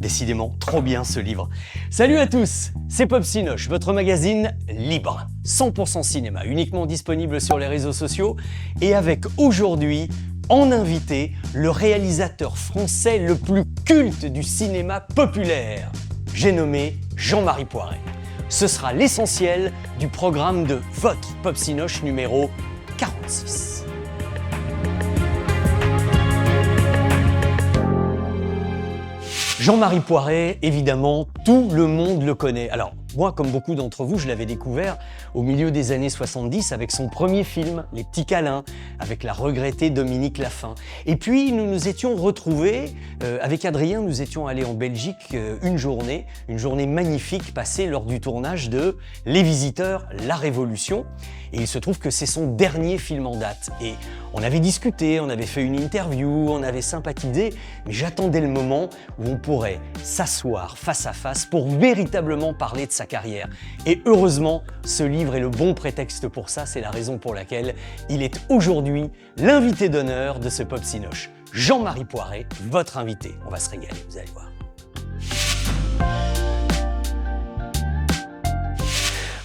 Décidément, trop bien ce livre. Salut à tous, c'est Popsinoche, votre magazine libre. 100% cinéma, uniquement disponible sur les réseaux sociaux. Et avec aujourd'hui, en invité, le réalisateur français le plus culte du cinéma populaire. J'ai nommé Jean-Marie Poiret. Ce sera l'essentiel du programme de votre Popsinoche numéro 46. Jean-Marie Poiret, évidemment, tout le monde le connaît. Alors, moi, comme beaucoup d'entre vous, je l'avais découvert au milieu des années 70 avec son premier film, Les Petits Câlins, avec la regrettée Dominique Laffin. Et puis, nous nous étions retrouvés, avec Adrien, nous étions allés en Belgique une journée magnifique passée lors du tournage de Les Visiteurs, La Révolution. Et il se trouve que c'est son dernier film en date. Et on avait discuté, on avait fait une interview, on avait sympathisé, mais j'attendais le moment où on pourrait s'asseoir face à face pour véritablement parler de sa carrière. Et heureusement, ce livre est le bon prétexte pour ça, c'est la raison pour laquelle il est aujourd'hui l'invité d'honneur de ce Popsinoche. Jean-Marie Poiret, votre invité. On va se régaler, vous allez voir.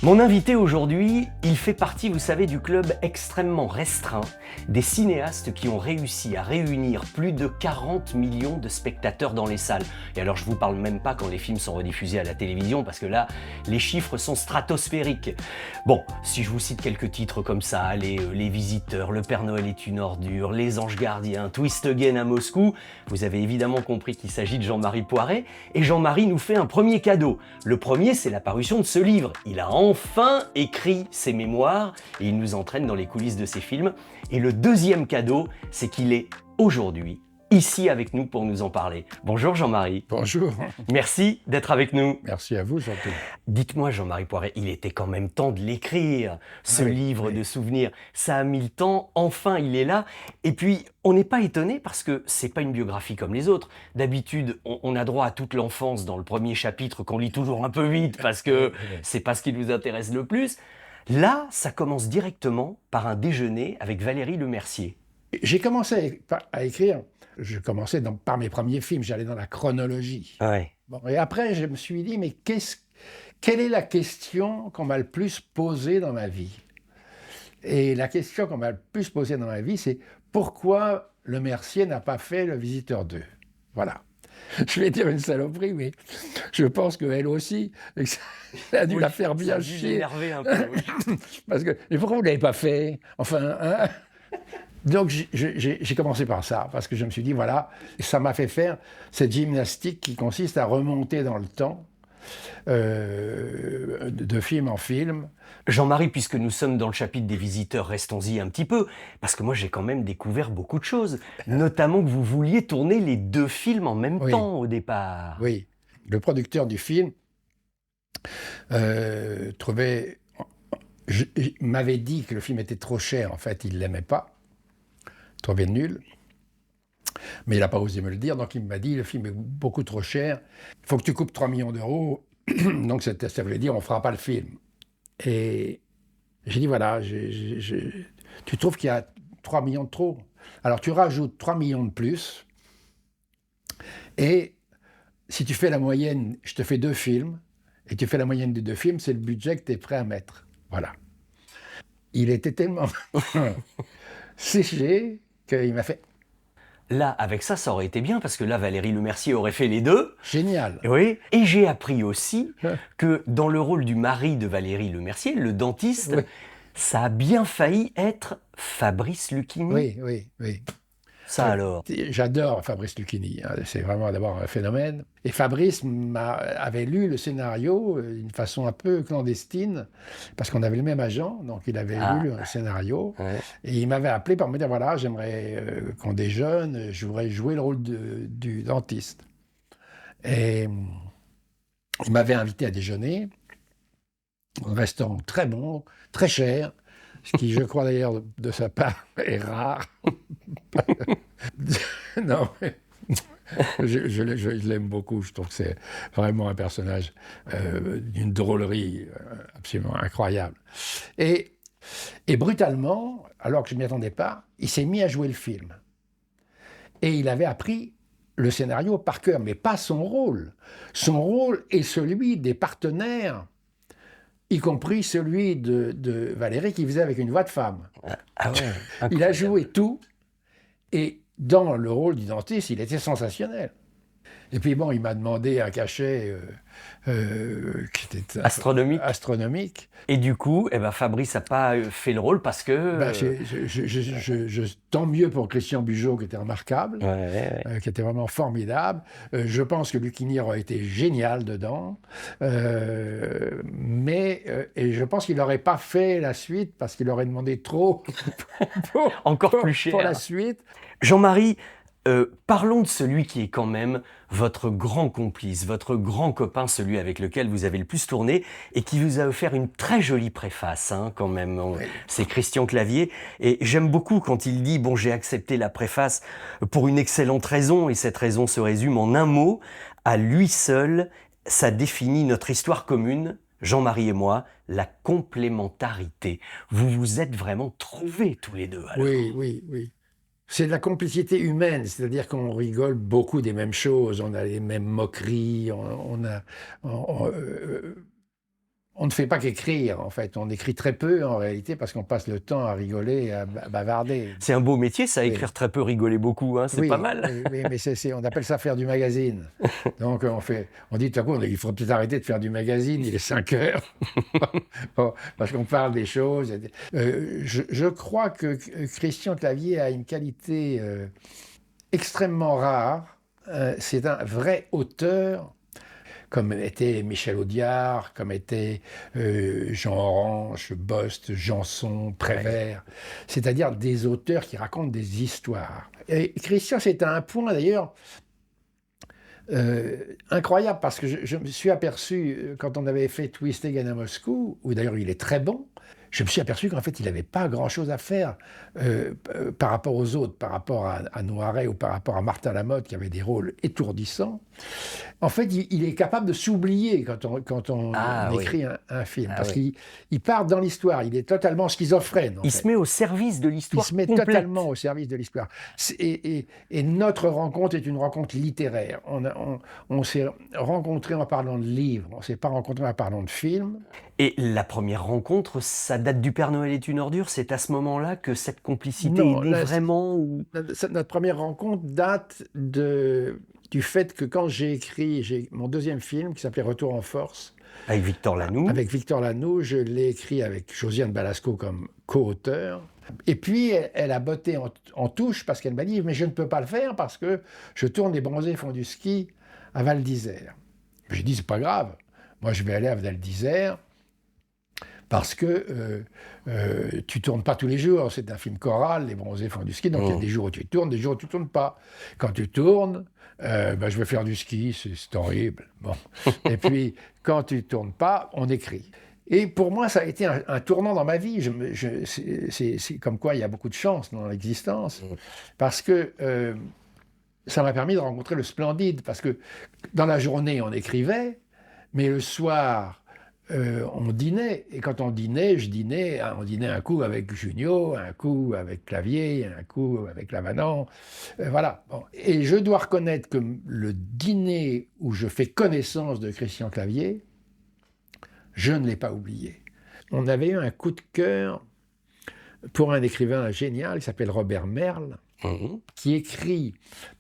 Mon invité aujourd'hui, il fait partie, vous savez, du club extrêmement restreint des cinéastes qui ont réussi à réunir plus de 40 millions de spectateurs dans les salles. Et alors je vous parle même pas quand les films sont rediffusés à la télévision, parce que là, les chiffres sont stratosphériques. Bon, si je vous cite quelques titres comme ça, les Visiteurs, Le Père Noël est une ordure, Les Anges Gardiens, Twist Again à Moscou, vous avez évidemment compris qu'il s'agit de Jean-Marie Poiret, et Jean-Marie nous fait un premier cadeau. Le premier, c'est la parution de ce livre. Il a enfin écrit ses mémoires et il nous entraîne dans les coulisses de ses films. Et le deuxième cadeau, c'est qu'il est aujourd'hui ici avec nous pour nous en parler. Bonjour Jean-Marie. Bonjour. Merci d'être avec nous. Merci à vous surtout. Dites-moi Jean-Marie Poiret, il était quand même temps de l'écrire, ce livre de souvenirs. Ça a mis le temps, enfin il est là. Et puis, on n'est pas étonné parce que c'est pas une biographie comme les autres. D'habitude, on a droit à toute l'enfance dans le premier chapitre qu'on lit toujours un peu vite parce que c'est pas ce qui nous intéresse le plus. Là, ça commence directement par un déjeuner avec Valérie Lemercier. J'ai commencé à écrire, je commençais par mes premiers films, j'allais dans la chronologie. Ouais. Bon, et après, je me suis dit, mais quelle est la question qu'on m'a le plus posée dans ma vie? Et la question qu'on m'a le plus posée dans ma vie, c'est pourquoi Lemercier n'a pas fait Le Visiteur 2? Voilà. Je vais dire une saloperie, mais je pense qu'elle aussi, ça a dû la faire bien chier. Ça a dû l'énerver un peu. Parce que, mais pourquoi vous ne l'avez pas fait? Enfin, hein? Donc j'ai commencé par ça, parce que je me suis dit, voilà, ça m'a fait faire cette gymnastique qui consiste à remonter dans le temps, de film en film. Jean-Marie, puisque nous sommes dans le chapitre des Visiteurs, restons-y un petit peu, parce que moi j'ai quand même découvert beaucoup de choses, notamment que vous vouliez tourner les deux films en même temps au départ. Oui, le producteur du film m'avait dit que le film était trop cher, en fait il ne l'aimait pas, trouvait nul, mais il n'a pas osé me le dire, donc il m'a dit le film est beaucoup trop cher, il faut que tu coupes 3 millions d'euros, donc ça voulait dire on ne fera pas le film. Et j'ai dit voilà, tu trouves qu'il y a 3 millions de trop, alors tu rajoutes 3 millions de plus, et si tu fais la moyenne, je te fais 2 films, et tu fais la moyenne des 2 films, c'est le budget que tu es prêt à mettre. Voilà. Il était tellement séché qu'il m'a fait... Là, avec ça, ça aurait été bien, parce que là, Valérie Lemercier aurait fait les deux. Génial. Oui. Et j'ai appris aussi que dans le rôle du mari de Valérie Lemercier, le dentiste, ça a bien failli être Fabrice Lucchini. Oui. Ça alors. J'adore Fabrice Lucchini, hein. C'est vraiment d'abord un phénomène. Et Fabrice avait lu le scénario d'une façon un peu clandestine, parce qu'on avait le même agent, donc il avait lu le scénario. Ouais. Et il m'avait appelé pour me dire, voilà, j'aimerais qu'on déjeune, je voudrais jouer le rôle du dentiste. Et il m'avait invité à déjeuner, un restaurant très bon, très cher, ce qui, je crois d'ailleurs, de sa part, est rare. Non, je l'aime beaucoup. Je trouve que c'est vraiment un personnage d'une drôlerie absolument incroyable. Et brutalement, alors que je ne m'y attendais pas, il s'est mis à jouer le film. Et il avait appris le scénario par cœur, mais pas son rôle. Son rôle est celui des partenaires, y compris celui de Valérie qui faisait avec une voix de femme. Ah ouais, Il a incroyable. joué tout, et dans le rôle du dentiste, il était sensationnel. Et puis bon, il m'a demandé un cachet qui était Astronomique. astronomique. Et du coup, eh ben, Fabrice n'a pas fait le rôle parce que... Ben, tant mieux pour Christian Bugeaud, qui était remarquable, Ouais, ouais, ouais. qui était vraiment formidable. Je pense que Lucchini aurait été génial dedans. Et je pense qu'il n'aurait pas fait la suite parce qu'il aurait demandé trop Encore plus cher. pour la suite. Jean-Marie, parlons de celui qui est quand même votre grand complice, votre grand copain, celui avec lequel vous avez le plus tourné et qui vous a offert une très jolie préface, hein, quand même. Oui. C'est Christian Clavier. Et j'aime beaucoup quand il dit « Bon, j'ai accepté la préface pour une excellente raison, et cette raison se résume en un mot. À lui seul, ça définit notre histoire commune, Jean-Marie et moi, la complémentarité. » Vous vous êtes vraiment trouvés tous les deux, alors. Oui, oui, oui. C'est de la complicité humaine, c'est-à-dire qu'on rigole beaucoup des mêmes choses, on a les mêmes moqueries, on ne fait pas qu'écrire, en fait. On écrit très peu, en réalité, parce qu'on passe le temps à rigoler et à bavarder. C'est un beau métier, ça, Oui. écrire très peu, rigoler beaucoup, hein, c'est Oui, pas mal. oui, mais on appelle ça faire du magazine. Donc on dit tout à coup, il faut peut-être arrêter de faire du magazine, il est 5 heures. Bon, parce qu'on parle des choses. Je crois que Christian Clavier a une qualité extrêmement rare. C'est un vrai auteur, comme était Michel Audiard, comme était Jean Orange, Bost, Janson, Prévert, c'est-à-dire des auteurs qui racontent des histoires. Et Christian, c'est à un point d'ailleurs incroyable, parce que je me suis aperçu, quand on avait fait Twist Again à Moscou, où d'ailleurs il est très bon, je me suis aperçu qu'en fait, il n'avait pas grand-chose à faire par rapport aux autres, par rapport à Noiret ou par rapport à Martin Lamotte, qui avait des rôles étourdissants. En fait, il est capable de s'oublier quand on Oui. écrit un film, parce oui. qu'il part dans l'histoire, il est totalement schizophrène. Il se met au service de Il l'histoire se met complète. totalement au service de l'histoire. Et notre rencontre est une rencontre littéraire. On s'est rencontrés en parlant de livres, on ne s'est pas rencontrés en parlant de films. Et la première rencontre, ça date du Père Noël est une ordure, c'est à ce moment-là que cette complicité Non, est née là, vraiment ou... Notre première rencontre date du fait que quand j'ai mon deuxième film qui s'appelait Retour en force, Avec Victor Lanoux. avec Victor Lanoux, je l'ai écrit avec Josiane Balasco comme co-auteur. Et puis, elle a botté en touche parce qu'elle m'a dit « Mais je ne peux pas le faire parce que je tourne Les Bronzés font du ski à Val d'Isère. » J'ai dit « C'est pas grave. Moi, je vais aller à Val d'Isère parce que tu tournes pas tous les jours. C'est un film choral, Les Bronzés font du ski. Donc, il y a des jours où tu tournes, des jours où tu tournes pas. Quand tu tournes, je vais faire du ski, c'est horrible. Bon. Et puis, quand tu tournes pas, on écrit. » Et pour moi, ça a été un tournant dans ma vie. C'est comme quoi il y a beaucoup de chance dans l'existence, parce que ça m'a permis de rencontrer le splendide, parce que dans la journée, on écrivait, mais le soir, on dînait. Et quand on dînait, on dînait un coup avec Junio, un coup avec Clavier, un coup avec Lavanant. Voilà. Bon. Et je dois reconnaître que le dîner où je fais connaissance de Christian Clavier, je ne l'ai pas oublié. On avait eu un coup de cœur pour un écrivain génial qui s'appelle Robert Merle, qui écrit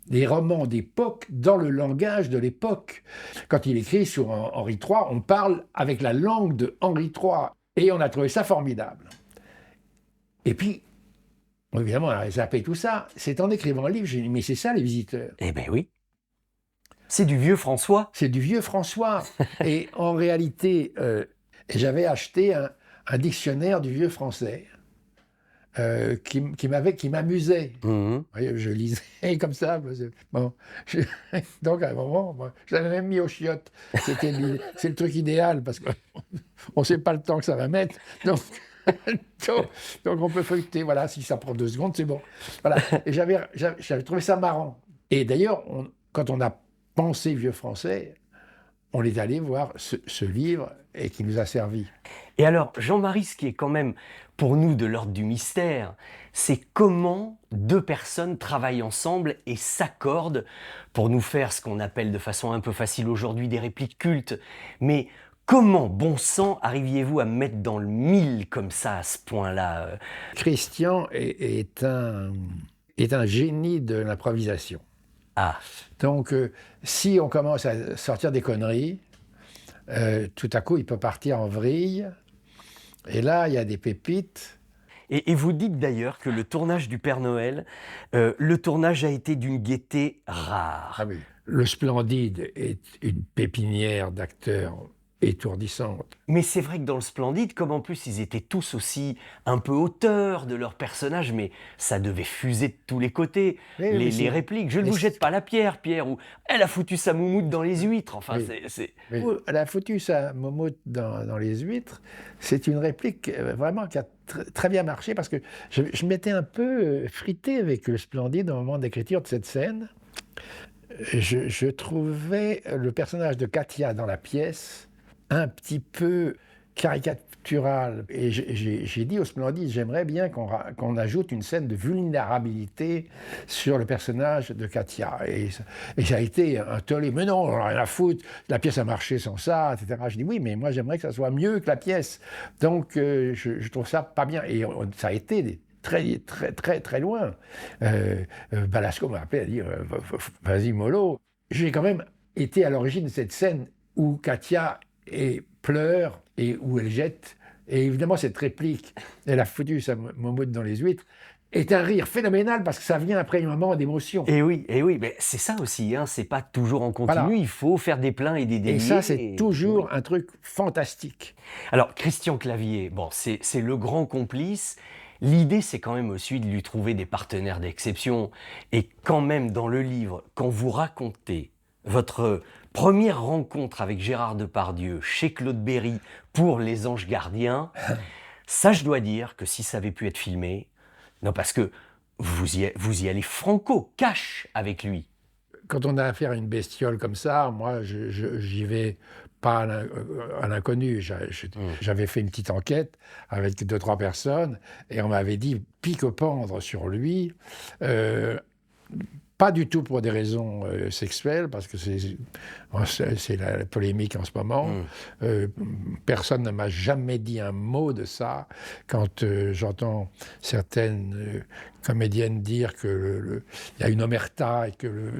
des romans d'époque dans le langage de l'époque. Quand il écrit sur Henri III, on parle avec la langue de Henri III. Et on a trouvé ça formidable. Et puis, évidemment, on a zappé tout ça. C'est en écrivant un livre, j'ai dit, mais c'est ça les visiteurs. Eh bien oui. C'est du vieux François. C'est du vieux François. Et en réalité, j'avais acheté un dictionnaire du vieux français qui m'amusait. Vous voyez, je lisais comme ça. Bon, donc à un moment, je l'avais même mis aux chiottes. C'est le truc idéal parce qu'on ne sait pas le temps que ça va mettre. Donc on peut feuilleter. Voilà, si ça prend 2 secondes, c'est bon. Voilà. Et j'avais trouvé ça marrant. Et d'ailleurs, quand on a pensé vieux français, on est allé voir ce livre et qui nous a servi. Et alors, Jean-Marie, ce qui est quand même pour nous de l'ordre du mystère, c'est comment deux personnes travaillent ensemble et s'accordent pour nous faire ce qu'on appelle de façon un peu facile aujourd'hui des répliques cultes. Mais comment, bon sang, arriviez-vous à me mettre dans le mille comme ça, à ce point-là Christian est un génie de l'improvisation. Ah, Donc, si on commence à sortir des conneries, tout à coup, il peut partir en vrille. Et là, il y a des pépites. et vous dites d'ailleurs que le tournage du Père Noël, le tournage a été d'une gaieté rare. Ah oui. Le Splendide est une pépinière d'acteurs étourdissante. Mais c'est vrai que dans le Splendide, comme en plus ils étaient tous aussi un peu auteurs de leurs personnages, mais ça devait fuser de tous les côtés. Oui, mais Les répliques, je ne vous jette pas la pierre, Pierre, ou elle a foutu sa moumoute dans les huîtres. Enfin, oui. Elle a foutu sa moumoute dans les huîtres. C'est une réplique vraiment qui a très bien marché parce que je m'étais un peu frité avec le Splendide au moment d'écriture de cette scène. Je trouvais le personnage de Katia dans la pièce un petit peu caricatural. Et j'ai dit au Splendide, j'aimerais bien qu'on ajoute une scène de vulnérabilité sur le personnage de Katia. Et ça a été un tollé. Mais non, on n'a rien à foutre, la pièce a marché sans ça, etc. Je dis oui, mais moi j'aimerais que ça soit mieux que la pièce. Donc je trouve ça pas bien. Et ça a été très loin. Balasco m'a appelé à dire vas-y mollo. J'ai quand même été à l'origine de cette scène où Katia pleure et où elle jette. Et évidemment, cette réplique, elle a foutu sa moumoute dans les huîtres, est un rire phénoménal parce que ça vient après un moment d'émotion. Et oui, mais c'est ça aussi, hein, c'est pas toujours en continu, Voilà. Il faut faire des pleins et des déliés. Et ça, c'est toujours un truc fantastique. Alors, Christian Clavier, bon, c'est le grand complice. L'idée, c'est quand même aussi de lui trouver des partenaires d'exception. Et quand même, dans le livre, quand vous racontez votre première rencontre avec Gérard Depardieu chez Claude Berry pour Les Anges Gardiens, ça, je dois dire que si ça avait pu être filmé, non, parce que vous y allez franco, cash avec lui. Quand on a affaire à une bestiole comme ça, moi, j'y vais pas à l'inconnu. J'avais fait une petite enquête avec 2-3 personnes et on m'avait dit pique-pendre sur lui. Pas du tout pour des raisons sexuelles, parce que c'est la polémique en ce moment. Personne ne m'a jamais dit un mot de ça. Quand j'entends certaines comédiennes dire qu'il y a une omerta et que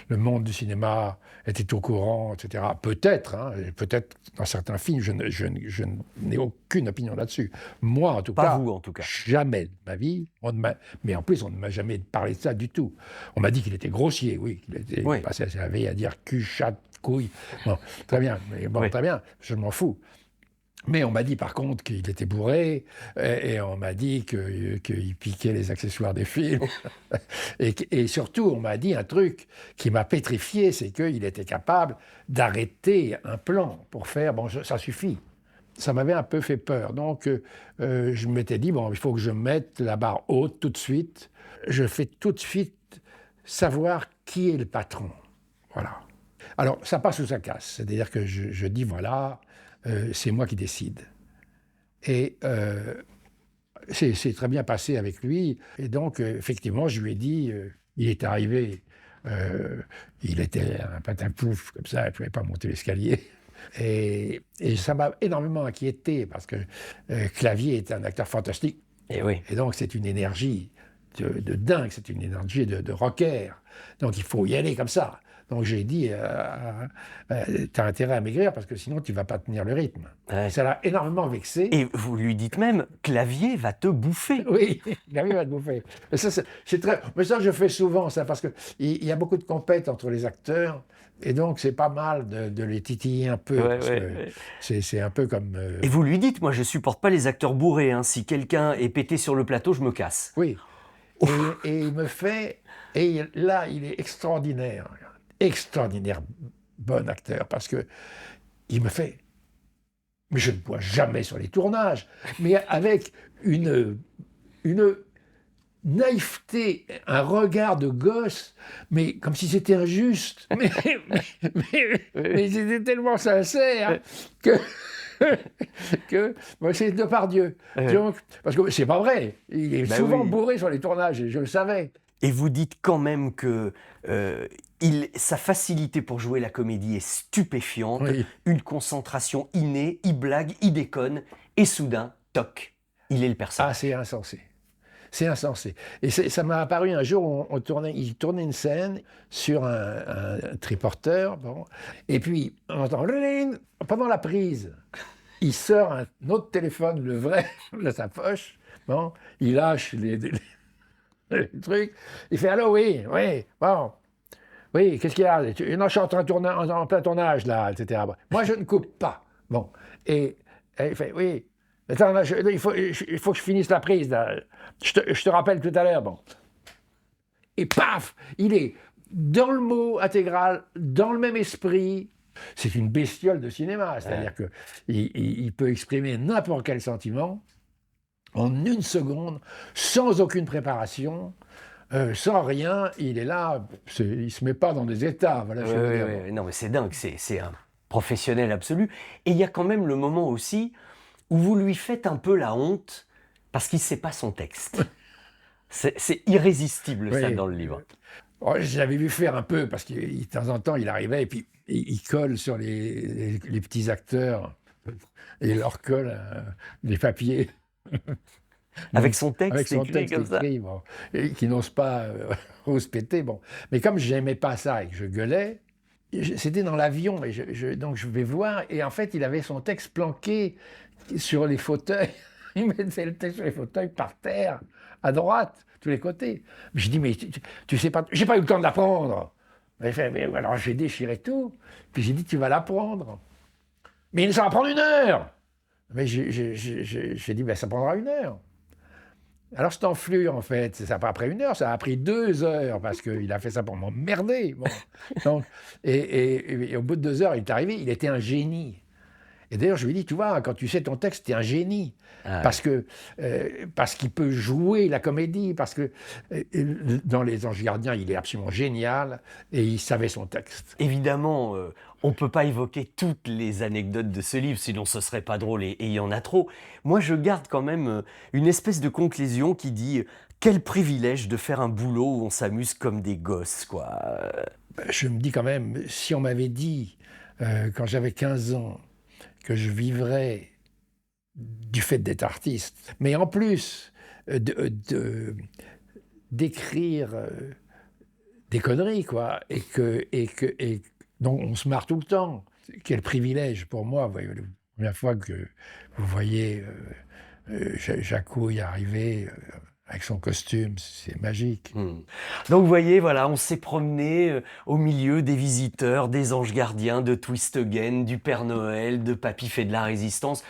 le monde du cinéma était au courant, etc. Peut-être, hein, peut-être dans certains films, je n'ai aucune opinion là-dessus. Moi, en tout cas, Pas vous, en tout cas. Jamais de ma vie. Mais en plus, on ne m'a jamais parlé de ça du tout. On m'a dit qu'il était grossier, oui, qu'il était passé sa vie à dire cul, chat, couille. Bon, très bien, mais bon, très bien, je m'en fous. Mais on m'a dit par contre qu'il était bourré, et on m'a dit qu'il piquait les accessoires des films. et surtout, on m'a dit un truc qui m'a pétrifié, c'est qu'il était capable d'arrêter un plan pour faire, bon, ça suffit. Ça m'avait un peu fait peur. Donc, je m'étais dit, bon, il faut que je mette la barre haute tout de suite. Je fais tout de suite savoir qui est le patron. Voilà. Alors, ça passe ou ça casse. C'est-à-dire que je dis, voilà, c'est moi qui décide. Et c'est très bien passé avec lui. Et donc, effectivement, je lui ai dit, il est arrivé, il était un patin-pouf, comme ça, il ne pouvait pas monter l'escalier. Et ça m'a énormément inquiété, parce que Clavier est un acteur fantastique. Et donc, c'est une énergie de dingue, c'est une énergie de rocker. Donc, il faut y aller comme ça. Donc, j'ai dit, t'as intérêt à maigrir, parce que sinon, tu ne vas pas tenir le rythme. Ouais. Ça l'a énormément vexé. Et vous lui dites même, Clavier va te bouffer. Oui, Clavier va te bouffer. Mais ça, mais ça, je fais souvent, ça, parce qu'il y a beaucoup de compètes entre les acteurs. Et donc, c'est pas mal de les titiller un peu. C'est un peu comme... Et vous lui dites, moi, je supporte pas les acteurs bourrés. Hein. Si quelqu'un est pété sur le plateau, je me casse. Oui. Et il me fait... Et là, il est extraordinaire. Extraordinaire bon acteur. Parce que il me fait... Mais je ne bois jamais sur les tournages. Mais avec une naïveté, un regard de gosse, mais comme si c'était injuste. Mais c'était tellement sincère que moi, c'est Depardieu. Donc, parce que c'est pas vrai. Il est souvent bourré sur les tournages, et je le savais. Et vous dites quand même que sa facilité pour jouer la comédie est stupéfiante, Oui. une concentration innée, il blague, il déconne, et soudain, toc, il est le personnage. Ah, c'est insensé. C'est insensé. Et ça m'a apparu un jour, il tournait une scène sur un triporteur, bon, et puis on entend pendant la prise, il sort un autre téléphone, le vrai, de sa poche, bon, il lâche les trucs, il fait « Allô, oui, bon, oui, qu'est-ce qu'il y a? Non, je suis en plein tournage, là, etc. » Moi, je ne coupe pas. Bon, et il fait « Oui, attends, là, il faut que je finisse la prise, là. Je te rappelle tout à l'heure, bon. » Et paf, il est dans le mot intégral, dans le même esprit. C'est une bestiole de cinéma, c'est-à-dire qu'il peut exprimer n'importe quel sentiment en une seconde, sans aucune préparation, sans rien. Il est là, il se met pas dans des états. Voilà, Oui. Non, mais c'est dingue, c'est un professionnel absolu. Et il y a quand même le moment aussi où vous lui faites un peu la honte parce qu'il ne sait pas son texte. C'est irrésistible, ça, dans le livre. Oh, je l'avais vu faire un peu, parce que de temps en temps, il arrivait et puis il colle sur les petits acteurs et il leur colle des papiers. Avec son texte, avec son texte comme ça. Écrit, bon, et qui n'ose pas ose péter. Bon. Mais comme je n'aimais pas ça et que je gueulais, c'était dans l'avion, et donc je vais voir, et en fait, il avait son texte planqué sur les fauteuils. Il mettait le texte sur les fauteuils par terre, à droite, tous les côtés. Je dis, mais tu sais pas, j'ai pas eu le temps de l'apprendre. Alors j'ai déchiré tout, puis j'ai dit, tu vas l'apprendre. Mais ça va prendre 1 heure. Mais j'ai dit, ben, ça prendra 1 heure. Alors je t'enflure, en fait. Ça n'a pas pris 1 heure, ça a pris 2 heures, parce qu'il a fait ça pour m'emmerder. Bon. Donc, et au bout de 2 heures, il est arrivé, il était un génie. Et d'ailleurs, je lui ai dit, tu vois, quand tu sais ton texte, tu es un génie. Parce qu'il peut jouer la comédie, parce que dans Les Anges Gardiens, il est absolument génial, et il savait son texte. Évidemment, on ne peut pas évoquer toutes les anecdotes de ce livre, sinon ce serait pas drôle, et il y en a trop. Moi, je garde quand même une espèce de conclusion qui dit « Quel privilège de faire un boulot où on s'amuse comme des gosses, quoi !» Je me dis quand même, si on m'avait dit, quand j'avais 15 ans, que je vivrais du fait d'être artiste, mais en plus d'écrire des conneries, quoi, et dont on se marre tout le temps. Quel privilège pour moi. Vous voyez, la première fois que vous voyez Jacouille arriver avec son costume, c'est magique. Donc vous voyez, voilà, on s'est promené au milieu des visiteurs, des anges gardiens, de Twist Again, du Père Noël, de Papy fait de la résistance.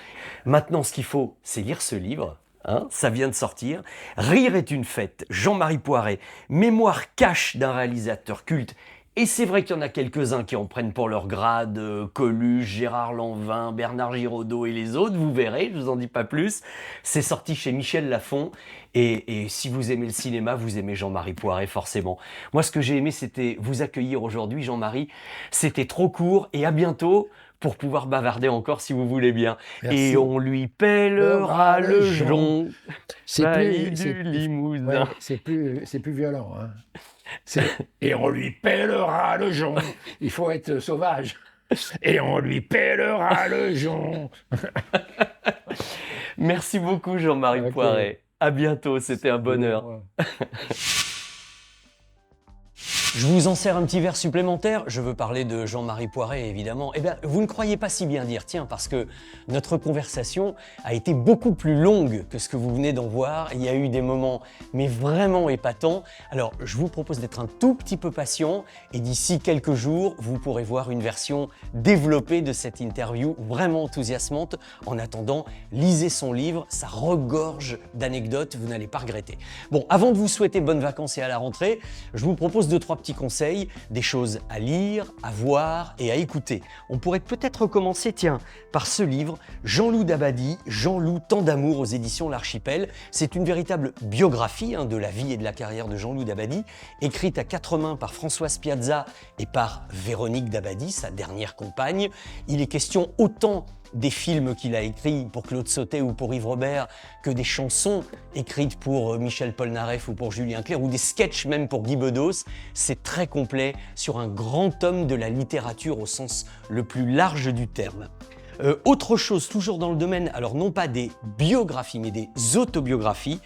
Maintenant, ce qu'il faut, c'est lire ce livre. Hein, ça vient de sortir. Rire est une fête, Jean-Marie Poiret, mémoire cache d'un réalisateur culte. Et c'est vrai qu'il y en a quelques-uns qui en prennent pour leur grade, Coluche, Gérard Lanvin, Bernard Giraudot et les autres, vous verrez, je vous en dis pas plus. C'est sorti chez Michel Lafon, et si vous aimez le cinéma, vous aimez Jean-Marie Poiret, forcément. Moi, ce que j'ai aimé, c'était vous accueillir aujourd'hui, Jean-Marie. C'était trop court, et à bientôt pour pouvoir bavarder encore si vous voulez bien. Merci. Et on lui pèlera le jonc, c'est du Limousin. Ouais, c'est plus violent, hein. Et on lui pèlera le jonc. Il faut être sauvage. Et on lui pèlera le jonc. Merci beaucoup, Jean-Marie Poiret. À bientôt, c'était un bonheur. Je vous en sers un petit verre supplémentaire, je veux parler de Jean-Marie Poiret évidemment. Eh bien, vous ne croyez pas si bien dire, tiens, parce que notre conversation a été beaucoup plus longue que ce que vous venez d'en voir. Il y a eu des moments, mais vraiment épatants. Alors, je vous propose d'être un tout petit peu patient et d'ici quelques jours, vous pourrez voir une version développée de cette interview vraiment enthousiasmante. En attendant, lisez son livre, ça regorge d'anecdotes, vous n'allez pas regretter. Bon, avant de vous souhaiter bonnes vacances et à la rentrée, je vous propose 2-3 petits petits conseils, des choses à lire, à voir et à écouter. On pourrait peut-être commencer, tiens, par ce livre, Jean-Loup Dabadi, Jean-Loup, tant d'amour aux éditions L'Archipel. C'est une véritable biographie de la vie et de la carrière de Jean-Loup Dabadi, écrite à 4 mains par Françoise Piazza et par Véronique Dabadi, sa dernière compagne. Il est question autant des films qu'il a écrits pour Claude Sautet ou pour Yves Robert, que des chansons écrites pour Michel Polnareff ou pour Julien Clerc, ou des sketchs même pour Guy Bedos. C'est très complet sur un grand tome de la littérature au sens le plus large du terme. Autre chose, toujours dans le domaine, alors non pas des biographies, mais des autobiographies,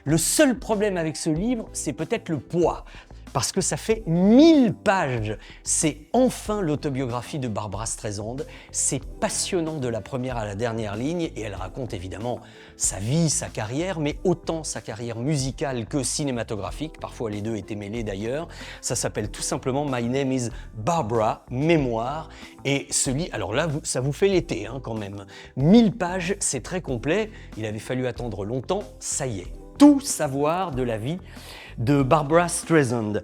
le seul problème avec ce livre, c'est peut-être le poids. Parce que ça fait 1000 pages. C'est enfin l'autobiographie de Barbra Streisand. C'est passionnant de la première à la dernière ligne et elle raconte évidemment sa vie, sa carrière, mais autant sa carrière musicale que cinématographique. Parfois les deux étaient mêlés d'ailleurs. Ça s'appelle tout simplement My Name is Barbra, Mémoire. Et ce livre, alors là, ça vous fait l'été quand même. 1000 pages, c'est très complet. Il avait fallu attendre longtemps, ça y est. Tout savoir de la vie de Barbra Streisand.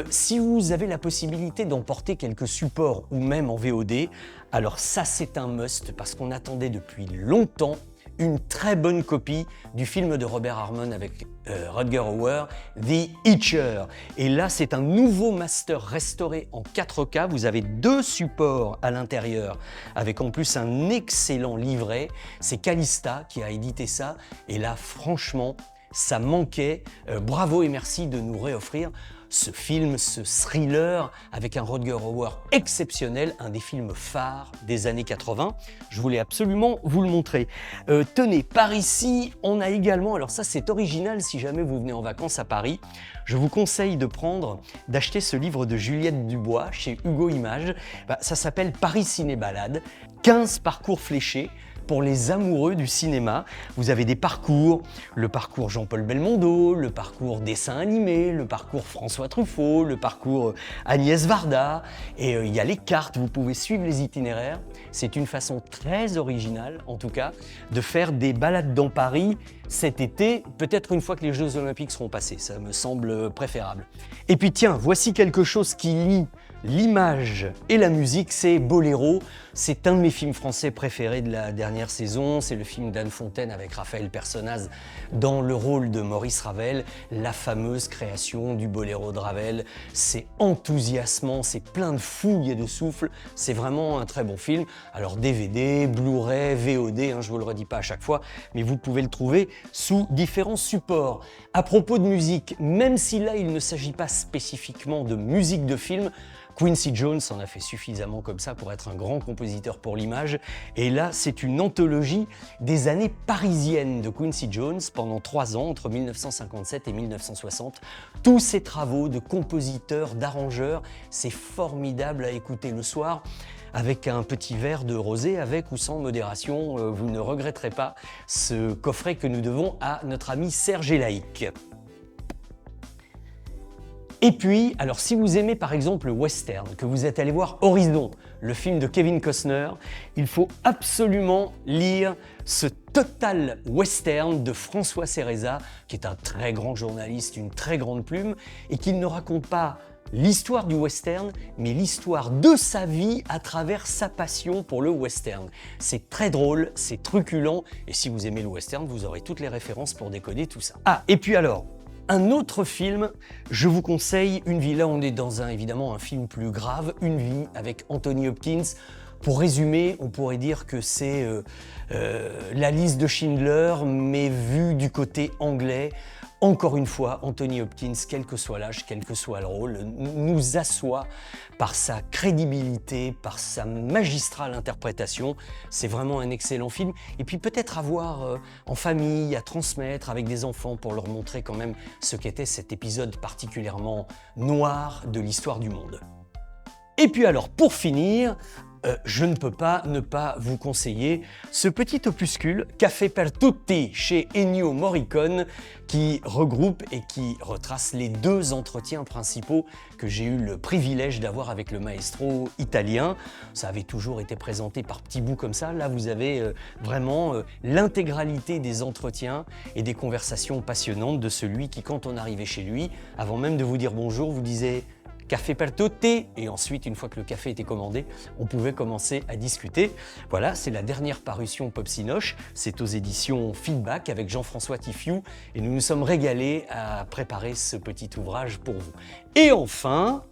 Si vous avez la possibilité d'emporter quelques supports ou même en VOD, alors ça c'est un must parce qu'on attendait depuis longtemps une très bonne copie du film de Robert Harmon avec Rutger Hauer, The Itcher. Et là c'est un nouveau master restauré en 4K, vous avez 2 supports à l'intérieur avec en plus un excellent livret. C'est Calista qui a édité ça et là franchement ça manquait. Bravo et merci de nous réoffrir ce film, ce thriller avec un Rutger Hauer exceptionnel, un des films phares des années 80. Je voulais absolument vous le montrer. Tenez, par ici, on a également, alors ça c'est original si jamais vous venez en vacances à Paris, je vous conseille d'acheter ce livre de Juliette Dubois chez Hugo Images. Ça s'appelle Paris Ciné Balade, 15 parcours fléchés pour les amoureux du cinéma. Vous avez des parcours, le parcours Jean-Paul Belmondo, le parcours dessin animé, le parcours François Truffaut, le parcours Agnès Varda, et il y a les cartes, vous pouvez suivre les itinéraires. C'est une façon très originale, en tout cas, de faire des balades dans Paris cet été, peut-être une fois que les Jeux Olympiques seront passés, ça me semble préférable. Et puis tiens, voici quelque chose qui lie l'image et la musique, c'est Boléro. C'est un de mes films français préférés de la dernière saison. C'est le film d'Anne Fontaine avec Raphaël Personnaz dans le rôle de Maurice Ravel, la fameuse création du Boléro de Ravel. C'est enthousiasmant, c'est plein de fougue et de souffle. C'est vraiment un très bon film. Alors DVD, Blu-ray, VOD, je vous le redis pas à chaque fois, mais vous pouvez le trouver sous différents supports. À propos de musique, même si là il ne s'agit pas spécifiquement de musique de film, Quincy Jones en a fait suffisamment comme ça pour être un grand compositeur pour l'image. Et là, c'est une anthologie des années parisiennes de Quincy Jones pendant 3 ans, entre 1957 et 1960. Tous ces travaux de compositeurs, d'arrangeurs, c'est formidable à écouter le soir avec un petit verre de rosé, avec ou sans modération. Vous ne regretterez pas ce coffret que nous devons à notre ami Serge Elaïc. Et puis, alors si vous aimez par exemple le western, que vous êtes allé voir Horizon, le film de Kevin Costner, il faut absolument lire ce Total Western de François Cereza, qui est un très grand journaliste, une très grande plume, et qui ne raconte pas l'histoire du western, mais l'histoire de sa vie à travers sa passion pour le western. C'est très drôle, c'est truculent, et si vous aimez le western, vous aurez toutes les références pour décoder tout ça. Ah, et puis alors, un autre film, je vous conseille Une vie. Là, on est dans évidemment un film plus grave, Une vie, avec Anthony Hopkins. Pour résumer, on pourrait dire que c'est la liste de Schindler, mais vue du côté anglais. Encore une fois, Anthony Hopkins, quel que soit l'âge, quel que soit le rôle, nous assoit par sa crédibilité, par sa magistrale interprétation. C'est vraiment un excellent film. Et puis peut-être à voir en famille, à transmettre avec des enfants pour leur montrer quand même ce qu'était cet épisode particulièrement noir de l'histoire du monde. Et puis alors, pour finir, je ne peux pas ne pas vous conseiller ce petit opuscule Café per Tutti chez Ennio Morricone qui regroupe et qui retrace les 2 entretiens principaux que j'ai eu le privilège d'avoir avec le maestro italien. Ça avait toujours été présenté par petits bouts comme ça. Là, vous avez vraiment l'intégralité des entretiens et des conversations passionnantes de celui qui, quand on arrivait chez lui, avant même de vous dire bonjour, vous disait café per tutti, et ensuite, une fois que le café était commandé, on pouvait commencer à discuter. Voilà, c'est la dernière parution Pop Sinoche, c'est aux éditions Feedback avec Jean-François Tiffiou, et nous nous sommes régalés à préparer ce petit ouvrage pour vous. Et enfin,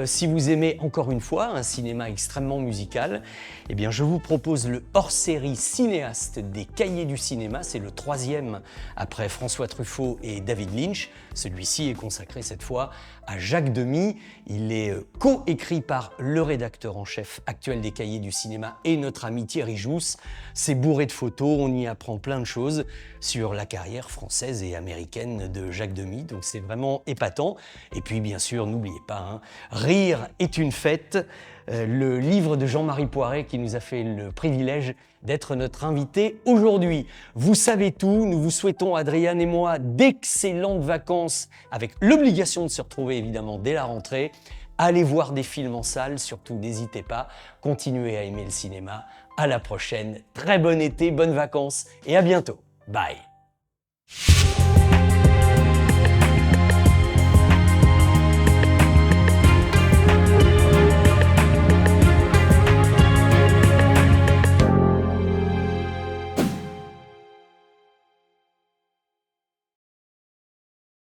si vous aimez encore une fois un cinéma extrêmement musical, eh bien je vous propose le hors-série cinéaste des Cahiers du cinéma. C'est le 3e après François Truffaut et David Lynch. Celui-ci est consacré cette fois à Jacques Demy. Il est co-écrit par le rédacteur en chef actuel des Cahiers du cinéma et notre ami Thierry Jousse. C'est bourré de photos, on y apprend plein de choses sur la carrière française et américaine de Jacques Demy. Donc c'est vraiment épatant. Et puis bien sûr, n'oubliez pas, hein, Rire est une fête, le livre de Jean-Marie Poiret qui nous a fait le privilège d'être notre invité aujourd'hui. Vous savez tout, nous vous souhaitons, Adriane et moi, d'excellentes vacances avec l'obligation de se retrouver évidemment dès la rentrée. Allez voir des films en salle, surtout n'hésitez pas, continuez à aimer le cinéma. À la prochaine, très bon été, bonnes vacances et à bientôt. Bye.